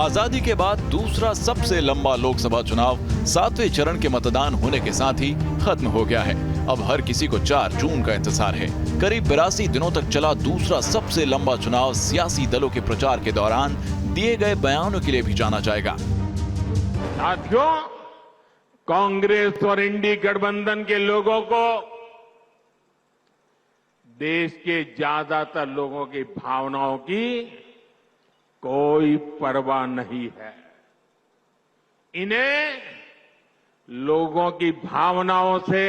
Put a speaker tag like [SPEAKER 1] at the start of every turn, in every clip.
[SPEAKER 1] आजादी के बाद दूसरा सबसे लंबा लोकसभा चुनाव 7वें चरण के मतदान होने के साथ ही खत्म हो गया है। अब हर किसी को 4 जून का इंतजार है। करीब 82 दिनों तक चला दूसरा सबसे लंबा चुनाव सियासी दलों के प्रचार के दौरान दिए गए बयानों के लिए भी जाना जाएगा।
[SPEAKER 2] साथियों, कांग्रेस और इंडी गठबंधन के लोगों को देश के ज्यादातर लोगों की भावनाओं की कोई परवाह नहीं है। इन्हें लोगों की भावनाओं से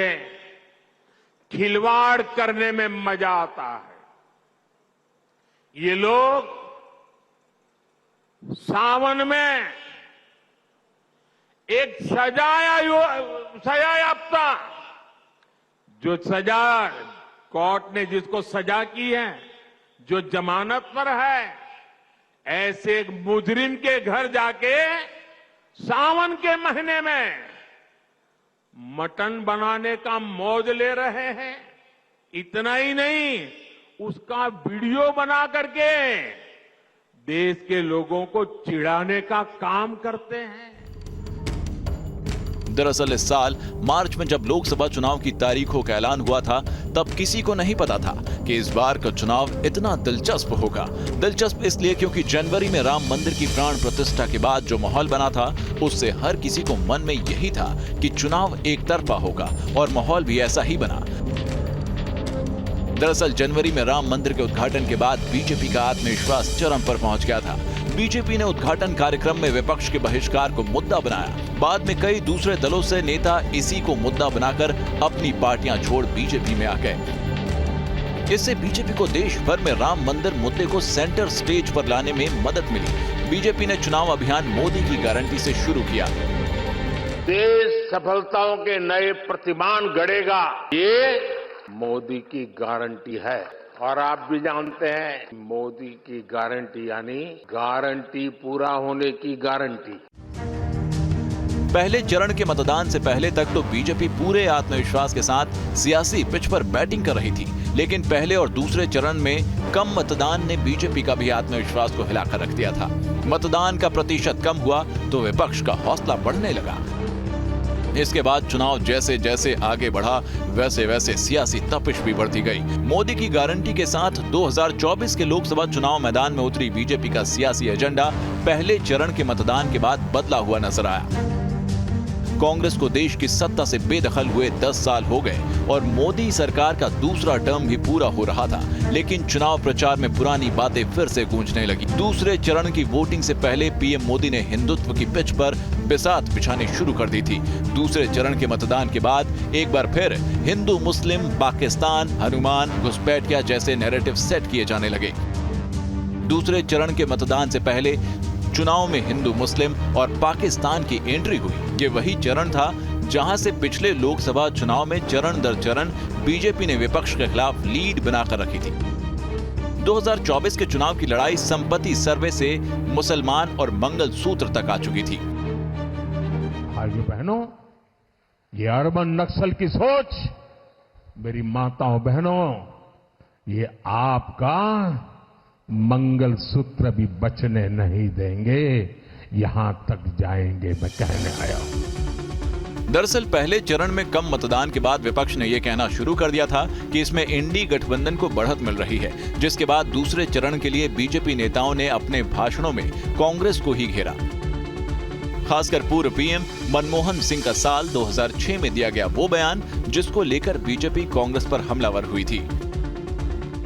[SPEAKER 2] खिलवाड़ करने में मजा आता है। ये लोग सावन में एक सजायाफ्ता जो सजा कोर्ट ने जिसको सजा की है, जो जमानत पर है, ऐसे एक मुजरिम के घर जाके सावन के महीने में मटन बनाने का मौज ले रहे हैं। इतना ही नहीं, उसका वीडियो बना करके देश के लोगों को चिढ़ाने का काम करते हैं।
[SPEAKER 1] दरअसल इस साल मार्च में जब लोकसभा चुनाव की तारीखों का ऐलान हुआ था, तब किसी को नहीं पता था कि इस बार का चुनाव इतना दिलचस्प होगा। दिलचस्प इसलिए क्योंकि जनवरी में राम मंदिर की प्राण प्रतिष्ठा के बाद जो माहौल बना था, उससे हर किसी को मन में यही था कि चुनाव एक तरफा होगा, और माहौल भी ऐसा ही बना। दरअसल जनवरी में राम मंदिर के उद्घाटन के बाद बीजेपी का आत्मविश्वास चरम पर पहुंच गया था। बीजेपी ने उद्घाटन कार्यक्रम में विपक्ष के बहिष्कार को मुद्दा बनाया। बाद में कई दूसरे दलों से नेता इसी को मुद्दा बनाकर अपनी पार्टियां छोड़ बीजेपी में आ गए। इससे बीजेपी को देश भर में राम मंदिर मुद्दे को सेंटर स्टेज पर लाने में मदद मिली। बीजेपी ने चुनाव अभियान मोदी की गारंटी से शुरू किया।
[SPEAKER 2] देश सफलताओं के नए प्रतिमान गढ़ेगा, ये मोदी की गारंटी है। और आप भी जानते हैं, मोदी की गारंटी यानी गारंटी पूरा होने की गारंटी।
[SPEAKER 1] पहले चरण के मतदान से पहले तक तो बीजेपी पूरे आत्मविश्वास के साथ सियासी पिच पर बैटिंग कर रही थी, लेकिन पहले और दूसरे चरण में कम मतदान ने बीजेपी का भी आत्मविश्वास को हिलाकर रख दिया था। मतदान का प्रतिशत कम हुआ तो विपक्ष का हौसला बढ़ने लगा। इसके बाद चुनाव जैसे जैसे आगे बढ़ा, वैसे वैसे सियासी तपिश भी बढ़ती गई। मोदी की गारंटी के साथ 2024 के लोकसभा चुनाव मैदान में उतरी बीजेपी का सियासी एजेंडा पहले चरण के मतदान के बाद बदला हुआ नजर आया। कांग्रेस को देश की सत्ता से बेदखल हुए 10 साल हो गए और मोदी सरकार का दूसरा टर्म भी पूरा हो रहा था, लेकिन चुनाव प्रचार में पुरानी बातें फिर से गूंजने लगी। दूसरे चरण की वोटिंग से पहले पीएम मोदी ने हिंदुत्व की पिच पर बिसात बिछानी शुरू कर दी थी। दूसरे चरण के मतदान के बाद एक बार फिर हिंदू, मुस्लिम, पाकिस्तान, हनुमान, घुसपैठिया जैसे नैरेटिव सेट किए जाने लगे। दूसरे चरण के मतदान से पहले चुनाव में हिंदू, मुस्लिम और पाकिस्तान की एंट्री हुई। ये वही चरण था जहां से पिछले लोकसभा चुनाव में चरण दर चरण बीजेपी ने विपक्ष के खिलाफ लीड बनाकर रखी थी। 2024 के चुनाव की लड़ाई संपत्ति सर्वे से मुसलमान और मंगलसूत्र तक आ चुकी थी।
[SPEAKER 2] भाइयों बहनों, ये अर्बन नक्सल की सोच, मेरी माताओं बहनों, ये आपका मंगलसूत्र भी बचने नहीं देंगे, यहां तक जाएंगे, मैं कहने आया हूं।
[SPEAKER 1] दरअसल पहले चरण में कम मतदान के बाद विपक्ष ने यह कहना शुरू कर दिया था कि इसमें इंडी गठबंधन को बढ़त मिल रही है, जिसके बाद दूसरे चरण के लिए बीजेपी नेताओं ने अपने भाषणों में कांग्रेस को ही घेरा। खासकर पूर्व पीएम मनमोहन सिंह का साल 2006 में दिया गया वो बयान जिसको लेकर बीजेपी कांग्रेस पर हमलावर हुई थी।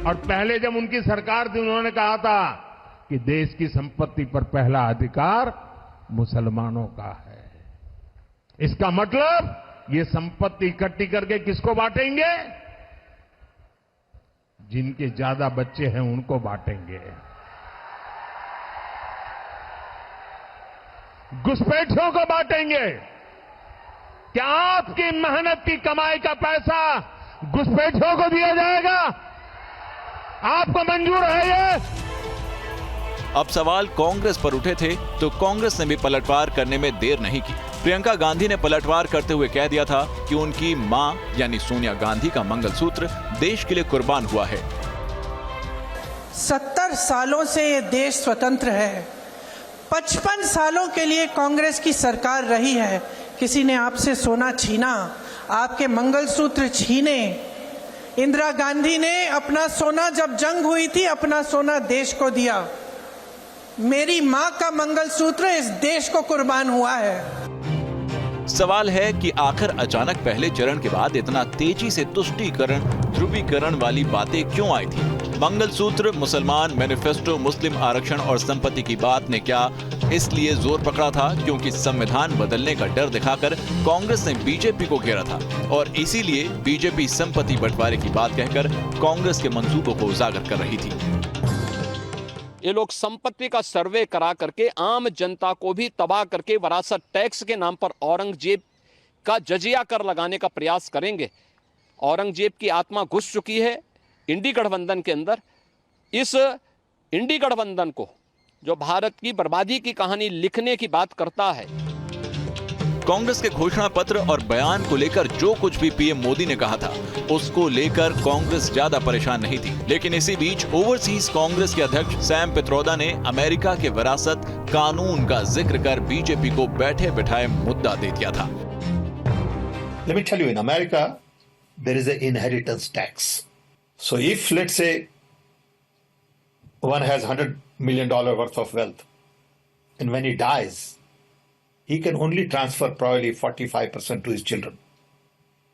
[SPEAKER 2] और पहले जब उनकी सरकार थी, उन्होंने कहा था कि देश की संपत्ति पर पहला अधिकार मुसलमानों का है। इसका मतलब ये संपत्ति इकट्ठी करके किसको बांटेंगे? जिनके ज्यादा बच्चे हैं उनको बांटेंगे। घुसपैठियों को बांटेंगे। क्या आपकी मेहनत की कमाई का पैसा घुसपैठियों को दिया जाएगा? आपको मंजूर है ये?
[SPEAKER 1] अब सवाल कांग्रेस पर उठे थे तो कांग्रेस ने भी पलटवार करने में देर नहीं की। प्रियंका गांधी ने पलटवार करते हुए कह दिया था कि उनकी मां यानी सोनिया गांधी का मंगलसूत्र देश के लिए कुर्बान हुआ है।
[SPEAKER 3] 70 सालों से ये देश स्वतंत्र है। 55 सालों के लिए कांग्रेस की सरकार रही है। किसी ने आपसे सोना छीना, आपके मंगलसूत्र छीने। इंदिरा गांधी ने अपना सोना, जब जंग हुई थी, अपना सोना देश को दिया। मेरी मां का मंगलसूत्र इस देश को कुर्बान हुआ है।
[SPEAKER 1] सवाल है कि आखिर अचानक पहले चरण के बाद इतना तेजी से तुष्टीकरण, ध्रुवीकरण वाली बातें क्यों आई थी? मंगलसूत्र, मुसलमान मैनिफेस्टो, मुस्लिम आरक्षण और संपत्ति की बात ने क्या इसलिए जोर पकड़ा था क्योंकि संविधान बदलने का डर दिखाकर कांग्रेस ने बीजेपी को घेरा था और इसीलिए बीजेपी संपत्ति बंटवारे की बात कहकर कांग्रेस के मंसूबों को उजागर कर रही थी।
[SPEAKER 4] ये लोग संपत्ति का सर्वे करा करके आम जनता को भी तबाह करके वरासत टैक्स के नाम पर औरंगजेब का जजिया कर लगाने का प्रयास करेंगे। औरंगजेब की आत्मा घुस चुकी है इंडी गठबंधन के अंदर। इस इंडी गठबंधन को, जो भारत की बर्बादी की कहानी लिखने की बात करता है,
[SPEAKER 1] कांग्रेस के घोषणा पत्र और बयान को लेकर जो कुछ भी पीएम मोदी ने कहा था उसको लेकर कांग्रेस ज्यादा परेशान नहीं थी। लेकिन इसी बीच ओवरसीज कांग्रेस के अध्यक्ष सैम पित्रोदा ने अमेरिका के विरासत कानून का जिक्र कर बीजेपी को बैठे बिठाए मुद्दा दे दिया था।
[SPEAKER 5] Let me tell you, in America, there is an inheritance tax. So if, let's say, one has $100 million worth of wealth, and when he dies, he can only transfer probably 45% to his children.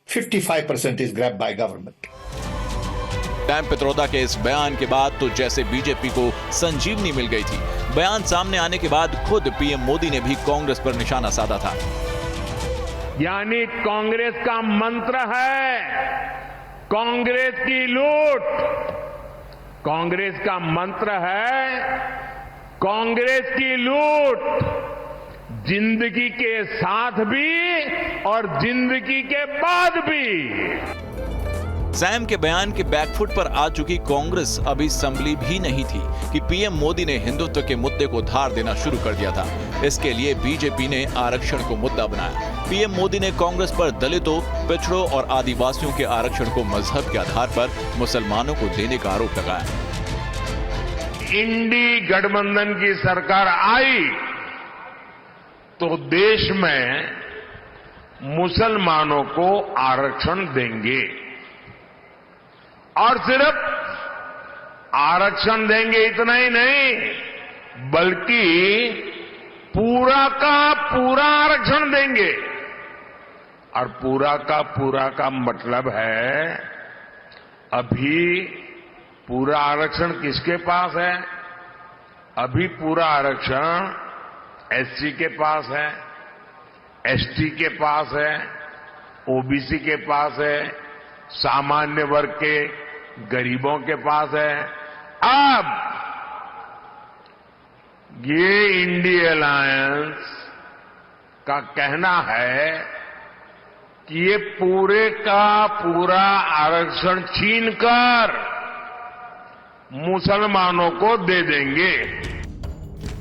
[SPEAKER 5] 55% is grabbed by government.
[SPEAKER 1] Sam Pitroda के इस बयान के बाद तो जैसे BJP को संजीवनी मिल गई थी। बयान सामने आने के बाद खुद पीएम मोदी ने भी कांग्रेस पर निशाना साधा था।
[SPEAKER 2] यानी कांग्रेस का मंत्र है कांग्रेस की लूट। कांग्रेस का मंत्र है कांग्रेस की लूट, जिंदगी के साथ भी और जिंदगी के बाद भी।
[SPEAKER 1] सैम के बयान के बैकफुट पर आ चुकी कांग्रेस अभी संभली भी नहीं थी कि पीएम मोदी ने हिंदुत्व के मुद्दे को धार देना शुरू कर दिया था। इसके लिए बीजेपी ने आरक्षण को मुद्दा बनाया। पीएम मोदी ने कांग्रेस पर दलितों, पिछड़ों और आदिवासियों के आरक्षण को मजहब के आधार पर मुसलमानों को देने का आरोप लगाया।
[SPEAKER 2] इंडी गठबंधन की सरकार आई तो देश में मुसलमानों को आरक्षण देंगे, और सिर्फ आरक्षण देंगे इतना ही नहीं, बल्कि पूरा का पूरा आरक्षण देंगे। और पूरा का मतलब है, अभी पूरा आरक्षण किसके पास है? अभी पूरा आरक्षण एससी के पास है, एसटी के पास है, ओबीसी के पास है, सामान्य वर्ग के गरीबों के पास है। अब ये इंडी अलायंस का कहना है कि ये पूरे का पूरा आरक्षण छीनकर मुसलमानों को दे देंगे।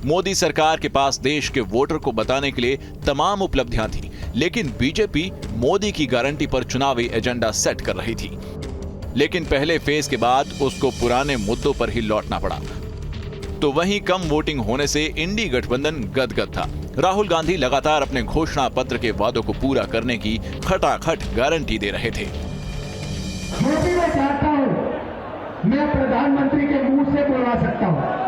[SPEAKER 1] मोदी सरकार के पास देश के वोटर को बताने के लिए तमाम उपलब्धियां थी, लेकिन बीजेपी मोदी की गारंटी पर चुनावी एजेंडा सेट कर रही थी। लेकिन पहले फेज के बाद उसको पुराने मुद्दों पर ही लौटना पड़ा। तो वहीं कम वोटिंग होने से इंडी गठबंधन गदगद था। राहुल गांधी लगातार अपने घोषणा पत्र के वादों को पूरा करने की खटाखट गारंटी दे रहे थे।
[SPEAKER 6] मोदी मैं चाहता हूं, मैं प्रधानमंत्री के मुंह से बोलवा सकता हूं।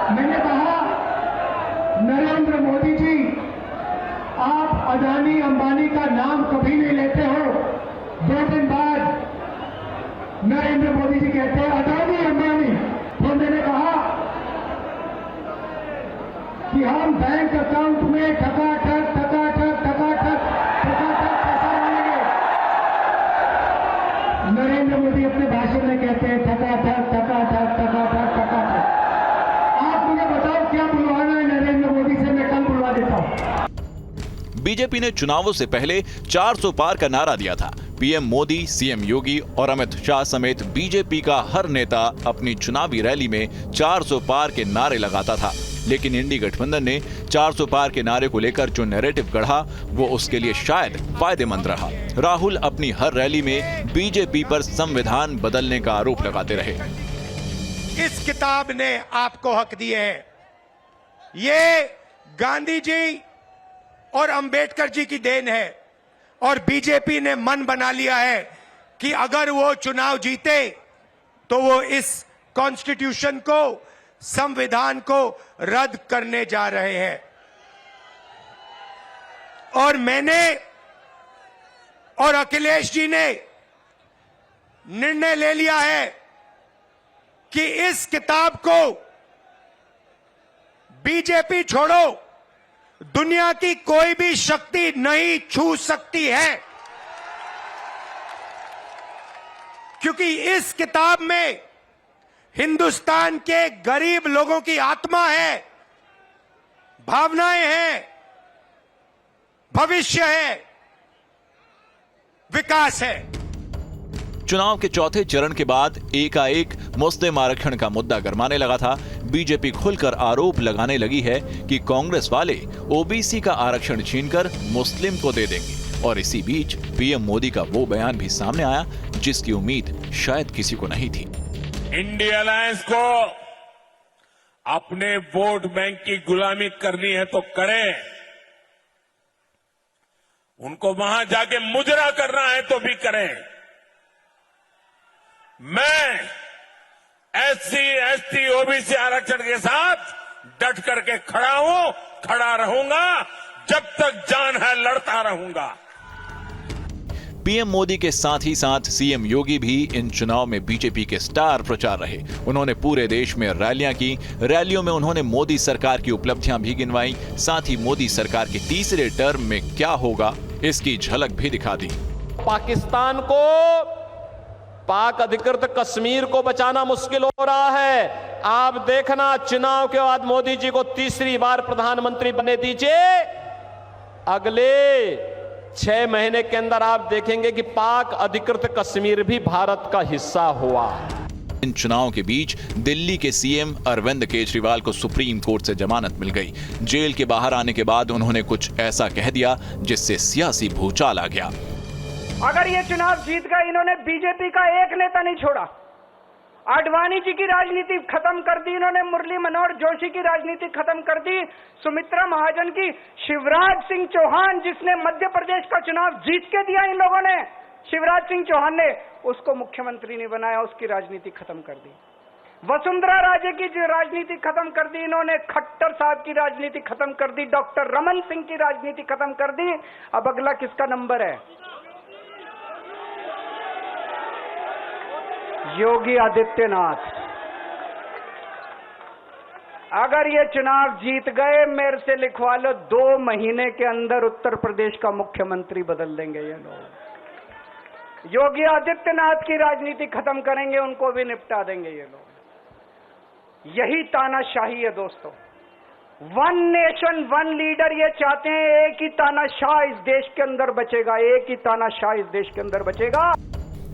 [SPEAKER 6] मैंने कहा, नरेंद्र मोदी जी, आप अदानी अंबानी का नाम कभी नहीं लेते हो। 2 दिन बाद नरेंद्र मोदी जी कहते हैं अदानी अंबानी। तो मैंने कहा कि हम बैंक अकाउंट में ठकाठक पैसा डालेंगे। नरेंद्र मोदी अपने भाषण में कहते हैं ठकाठक। आप मुझे बताओ क्या बुलवाना है नरेंद्र मोदी से, मैं कल बुलवा देता हूं।
[SPEAKER 1] बीजेपी ने चुनावों से पहले 400 पार का नारा दिया था। पीएम मोदी, सीएम योगी और अमित शाह समेत बीजेपी का हर नेता अपनी चुनावी रैली में 400 पार के नारे लगाता था। लेकिन इंडी गठबंधन ने 400 पार के नारे को लेकर जो नैरेटिव गढ़ा वो उसके लिए शायद फायदेमंद रहा। राहुल अपनी हर रैली में बीजेपी पर संविधान बदलने का आरोप लगाते रहे।
[SPEAKER 7] इस किताब ने आपको हक दिए हैं,
[SPEAKER 6] ये गांधी जी और अंबेडकर जी की देन है और बीजेपी ने मन बना लिया है कि अगर वो चुनाव जीते तो वो इस कॉन्स्टिट्यूशन को, संविधान को रद्द करने जा रहे हैं। और मैंने और अखिलेश जी ने निर्णय ले लिया है कि इस किताब को बीजेपी छोड़ो दुनिया की कोई भी शक्ति नहीं छू सकती है, क्योंकि इस किताब में हिंदुस्तान के गरीब लोगों की आत्मा है, भावनाएं हैं, भविष्य है, विकास है।
[SPEAKER 1] चुनाव के चौथे चरण के बाद एकाएक मुस्लिम आरक्षण का मुद्दा गरमाने लगा था। बीजेपी खुलकर आरोप लगाने लगी है कि कांग्रेस वाले ओबीसी का आरक्षण छीनकर मुस्लिम को दे देंगे। और इसी बीच पीएम मोदी का वो बयान भी सामने आया जिसकी उम्मीद शायद किसी को नहीं थी।
[SPEAKER 2] इंडिया अलायंस को अपने वोट बैंक की गुलामी करनी है तो करें, उनको वहां जाके मुजरा करना है तो भी करें। मैं एससी, एसटी, ओबीसी आरक्षण के साथ डट करके खड़ा हूं, खड़ा रहूंगा, जब तक जान है लड़ता रहूंगा।
[SPEAKER 1] पीएम मोदी के साथ ही साथ सीएम योगी भी इन चुनाव में बीजेपी के स्टार प्रचार रहे। उन्होंने पूरे देश में रैलियां की। रैलियों में उन्होंने मोदी सरकार की उपलब्धियां भी गिनवाई। साथ ही मोदी सरकार के तीसरे टर्म में क्या होगा इसकी झलक भी दिखा दी।
[SPEAKER 4] पाकिस्तान को, पाक अधिकृत कश्मीर को बचाना मुश्किल हो रहा है। आप देखना, चुनाव के बाद मोदी जी को तीसरी बार प्रधानमंत्री बनने दीजिए। अगले 6 महीने के अंदर आप देखेंगे कि पाक अधिकृत कश्मीर भी भारत का हिस्सा हुआ।
[SPEAKER 1] इन चुनावों के बीच दिल्ली के सीएम अरविंद केजरीवाल को सुप्रीम कोर्ट से जमानत मिल गई। जेल के बाहर आने के बाद उन्होंने कुछ ऐसा कह दिया जिससे सियासी भूचाल आ गया।
[SPEAKER 7] अगर ये चुनाव जीत गए, इन्होंने बीजेपी का एक नेता नहीं छोड़ा। आडवाणी जी की राजनीति खत्म कर दी इन्होंने, मुरली मनोहर जोशी की राजनीति खत्म कर दी, सुमित्रा महाजन की, शिवराज सिंह चौहान जिसने मध्य प्रदेश का चुनाव जीत के दिया इन लोगों ने, शिवराज सिंह चौहान ने उसको मुख्यमंत्री नहीं बनाया, उसकी राजनीति खत्म कर दी। वसुंधरा राजे की राजनीति खत्म कर दी इन्होंने, खट्टर साहब की राजनीति खत्म कर दी, डॉक्टर रमन सिंह की राजनीति खत्म कर दी। अब अगला किसका नंबर है? योगी आदित्यनाथ। अगर ये चुनाव जीत गए, मेरे से लिखवा लो, 2 महीने के अंदर उत्तर प्रदेश का मुख्यमंत्री बदल देंगे ये लोग। योगी आदित्यनाथ की राजनीति खत्म करेंगे, उनको भी निपटा देंगे ये लोग। यही तानाशाही है दोस्तों। वन नेशन वन लीडर ये चाहते हैं, एक ही तानाशाह इस देश के अंदर बचेगा, एक ही तानाशाह इस देश के अंदर बचेगा।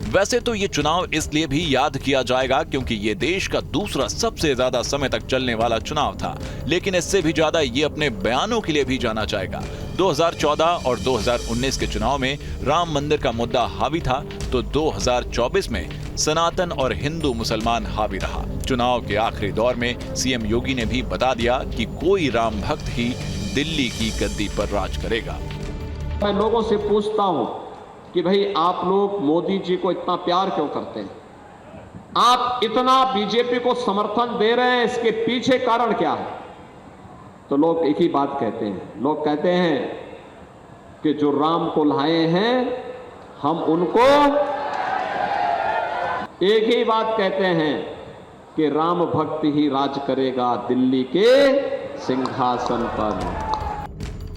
[SPEAKER 1] वैसे तो ये चुनाव इसलिए भी याद किया जाएगा क्योंकि ये देश का दूसरा सबसे ज्यादा समय तक चलने वाला चुनाव था, लेकिन इससे भी ज्यादा ये अपने बयानों के लिए भी जाना जाएगा। 2014 और 2019 के चुनाव में राम मंदिर का मुद्दा हावी था, तो 2024 में सनातन और हिंदू मुसलमान हावी रहा। चुनाव के आखिरी दौर में सीएम योगी ने भी बता दिया कि कोई राम भक्त ही दिल्ली की गद्दी पर राज करेगा।
[SPEAKER 4] मैं लोगों से पूछता हूं कि भाई आप लोग मोदी जी को इतना प्यार क्यों करते हैं? आप इतना बीजेपी को समर्थन दे रहे हैं, इसके पीछे कारण क्या है? तो लोग एक ही बात कहते हैं। लोग कहते हैं कि जो राम को लाए हैं हम उनको, एक ही बात कहते हैं कि राम भक्त ही राज करेगा दिल्ली के सिंहासन पर।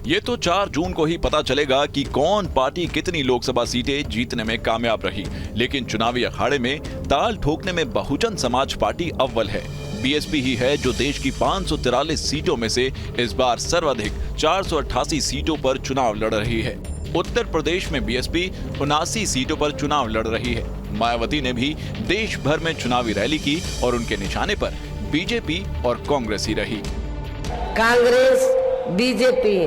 [SPEAKER 1] ये तो 4 जून को ही पता चलेगा कि कौन पार्टी कितनी लोकसभा सीटें जीतने में कामयाब रही, लेकिन चुनावी अखाड़े में ताल ठोकने में बहुजन समाज पार्टी अव्वल है। बीएसपी ही है जो देश की 543 सीटों में से इस बार सर्वाधिक 488 सीटों पर चुनाव लड़ रही है। उत्तर प्रदेश में बीएसपी 79 सीटों पर चुनाव लड़ रही है। मायावती ने भी देश भर में चुनावी रैली की और उनके निशाने पर बीजेपी और कांग्रेस ही रही।
[SPEAKER 8] कांग्रेस, बीजेपी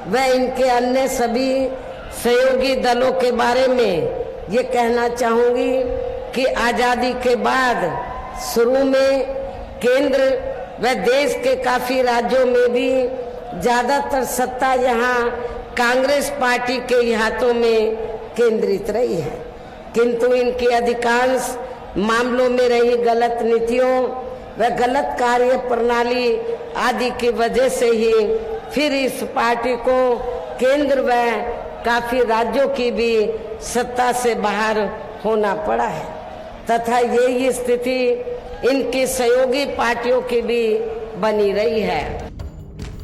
[SPEAKER 8] व इनके अन्य सभी सहयोगी दलों के बारे में ये कहना चाहूंगी कि आजादी के बाद शुरू में केंद्र व देश के काफी राज्यों में भी ज्यादातर सत्ता यहाँ कांग्रेस पार्टी के हाथों में केंद्रित रही है, किंतु इनकी अधिकांश मामलों में रही गलत नीतियों व गलत कार्य प्रणाली आदि की वजह से ही फिर इस पार्टी को केंद्र व काफी राज्यों की भी सत्ता से बाहर होना पड़ा है तथा यही स्थिति इनकी सहयोगी पार्टियों की भी बनी रही है।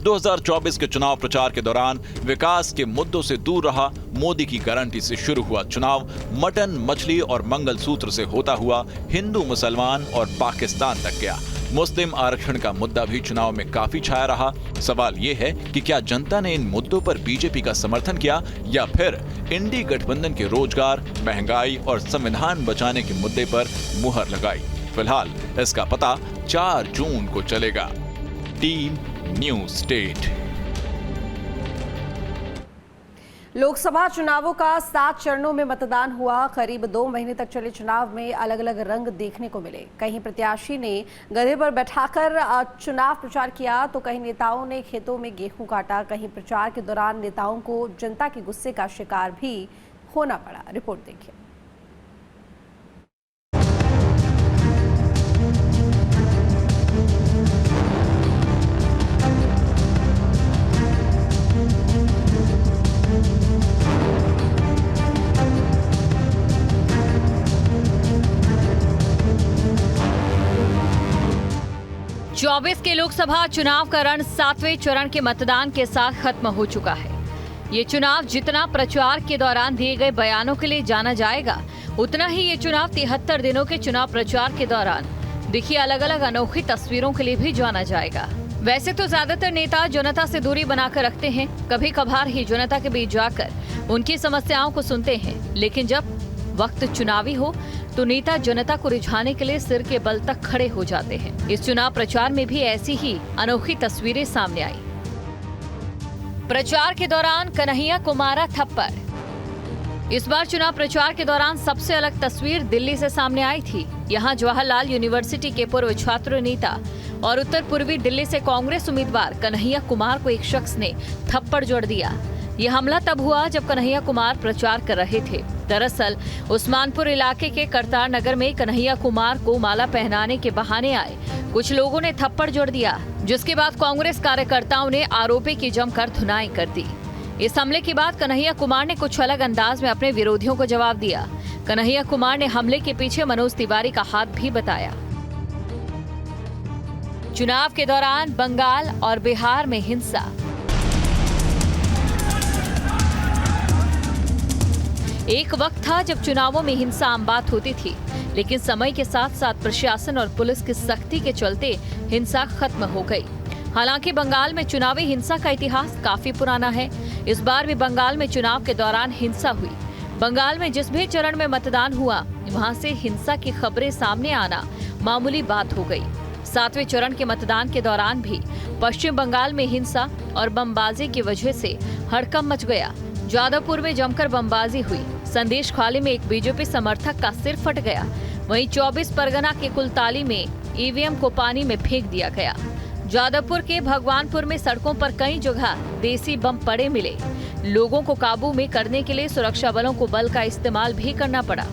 [SPEAKER 1] 2024 के चुनाव प्रचार के दौरान विकास के मुद्दों से दूर रहा मोदी की गारंटी से शुरू हुआ चुनाव मटन, मछली और मंगलसूत्र से होता हुआ हिंदू, मुसलमान और पाकिस्तान तक गया। मुस्लिम आरक्षण का मुद्दा भी चुनाव में काफी छाया रहा। सवाल ये है कि क्या जनता ने इन मुद्दों पर बीजेपी का समर्थन किया या फिर इंडी गठबंधन के रोजगार, महंगाई और संविधान बचाने के मुद्दे पर मुहर लगाई। फिलहाल इसका पता 4 जून को चलेगा। Team news state.
[SPEAKER 9] लोकसभा चुनावों का 7 चरणों में मतदान हुआ। करीब 2 महीने तक चले चुनाव में अलग अलग रंग देखने को मिले। कहीं प्रत्याशी ने गधे पर बैठाकर चुनाव प्रचार किया तो कहीं नेताओं ने खेतों में गेहूं काटा। कहीं प्रचार के दौरान नेताओं को जनता के गुस्से का शिकार भी होना पड़ा। रिपोर्ट देखिए।
[SPEAKER 10] चौबीस के लोकसभा चुनाव का रण 7वें चरण के मतदान के साथ खत्म हो चुका है। ये चुनाव जितना प्रचार के दौरान दिए गए बयानों के लिए जाना जाएगा, उतना ही ये चुनाव 73 दिनों के चुनाव प्रचार के दौरान दिखी अलग अलग अनोखी तस्वीरों के लिए भी जाना जाएगा। वैसे तो ज्यादातर नेता जनता से दूरी बनाकर रखते हैं, कभी कभार ही जनता के बीच जाकर उनकी समस्याओं को सुनते हैं, लेकिन जब वक्त चुनावी हो तो नेता जनता को रिझाने के लिए सिर के बल तक खड़े हो जाते हैं। इस चुनाव प्रचार में भी ऐसी ही अनोखी तस्वीरें सामने आई। प्रचार के दौरान कन्हैया को मारा थप्पड़। इस बार चुनाव प्रचार के दौरान सबसे अलग तस्वीर दिल्ली से सामने आई थी। यहाँ जवाहरलाल यूनिवर्सिटी के पूर्व छात्र नेता और उत्तर पूर्वी दिल्ली से कांग्रेस उम्मीदवार कन्हैया कुमार को एक शख्स ने थप्पड़ जड़ दिया। ये हमला तब हुआ जब कन्हैया कुमार प्रचार कर रहे थे। दरअसल उस्मानपुर इलाके के करतार नगर में कन्हैया कुमार को माला पहनाने के बहाने आए कुछ लोगों ने थप्पड़ जोड़ दिया, जिसके बाद कांग्रेस कार्यकर्ताओं ने आरोपी की जमकर धुनाई कर दी। इस हमले के बाद कन्हैया कुमार ने कुछ अलग अंदाज में अपने विरोधियों को जवाब दिया। कन्हैया कुमार ने हमले के पीछे मनोज तिवारी का हाथ भी बताया। चुनाव के दौरान बंगाल और बिहार में हिंसा। एक वक्त था जब चुनावों में हिंसा आम बात होती थी, लेकिन समय के साथ साथ प्रशासन और पुलिस की सख्ती के चलते हिंसा खत्म हो गई। हालांकि बंगाल में चुनावी हिंसा का इतिहास काफी पुराना है। इस बार भी बंगाल में चुनाव के दौरान हिंसा हुई। बंगाल में जिस भी चरण में मतदान हुआ, वहां से हिंसा की खबरें सामने आना मामूली बात हो गई। 7वें चरण के मतदान के दौरान भी पश्चिम बंगाल में हिंसा और बमबाजी की वजह से हड़कंप मच गया। जादवपुर में जमकर बमबाजी हुई। संदेश खाली में एक बीजेपी समर्थक का सिर फट गया। वहीं 24 परगना के कुलताली में ईवीएम को पानी में फेंक दिया गया। जादवपुर के भगवानपुर में सड़कों पर कई जगह देसी बम पड़े मिले। लोगों को काबू में करने के लिए सुरक्षा बलों को बल का इस्तेमाल भी करना पड़ा।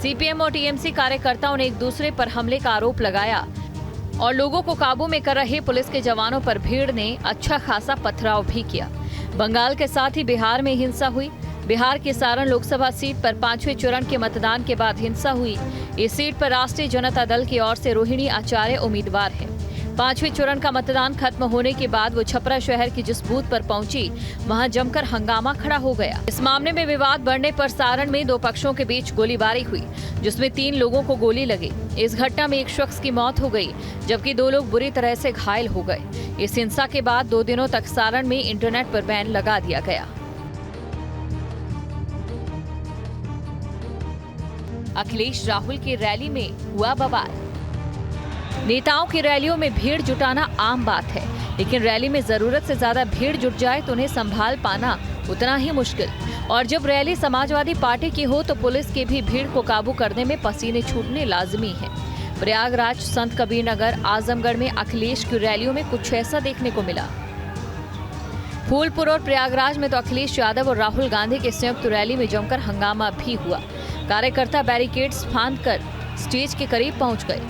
[SPEAKER 10] सीपीएम और टीएमसी कार्यकर्ताओं ने एक दूसरे पर हमले का आरोप लगाया और लोगों को काबू में कर रहे पुलिस के जवानों पर भीड़ ने अच्छा खासा पथराव भी किया। बंगाल के साथ ही बिहार में हिंसा हुई। बिहार की सारण लोकसभा सीट पर 5वें चरण के मतदान के बाद हिंसा हुई। इस सीट पर राष्ट्रीय जनता दल की ओर से रोहिणी आचार्य उम्मीदवार हैं। 5वें चरण का मतदान खत्म होने के बाद वो छपरा शहर की जिस बूथ पर पहुंची, वहां जमकर हंगामा खड़ा हो गया। इस मामले में विवाद बढ़ने पर सारण में 2 पक्षों के बीच गोलीबारी हुई, जिसमें 3 लोगों को गोली लगी। इस घटना में एक शख्स की मौत हो गई, जबकि 2 लोग बुरी तरह से घायल हो गए। इस हिंसा के बाद 2 दिनों तक सारण में इंटरनेट पर बैन लगा दिया गया। अखिलेश राहुल की रैली में हुआ बवाल। नेताओं की रैलियों में भीड़ जुटाना आम बात है, लेकिन रैली में जरूरत से ज्यादा भीड़ जुट जाए तो उन्हें संभाल पाना उतना ही मुश्किल। और जब रैली समाजवादी पार्टी की हो तो पुलिस की भी भीड़ को काबू करने में पसीने छूटने लाजमी है। प्रयागराज, संत कबीर नगर, आजमगढ़ में अखिलेश की रैलियों में कुछ ऐसा देखने को मिला। फूलपुर और प्रयागराज में तो अखिलेश यादव और राहुल गांधी के संयुक्त रैली में जमकर हंगामा भी हुआ। कार्यकर्ता बैरिकेड्स फांदकर स्टेज के करीब पहुंच गए।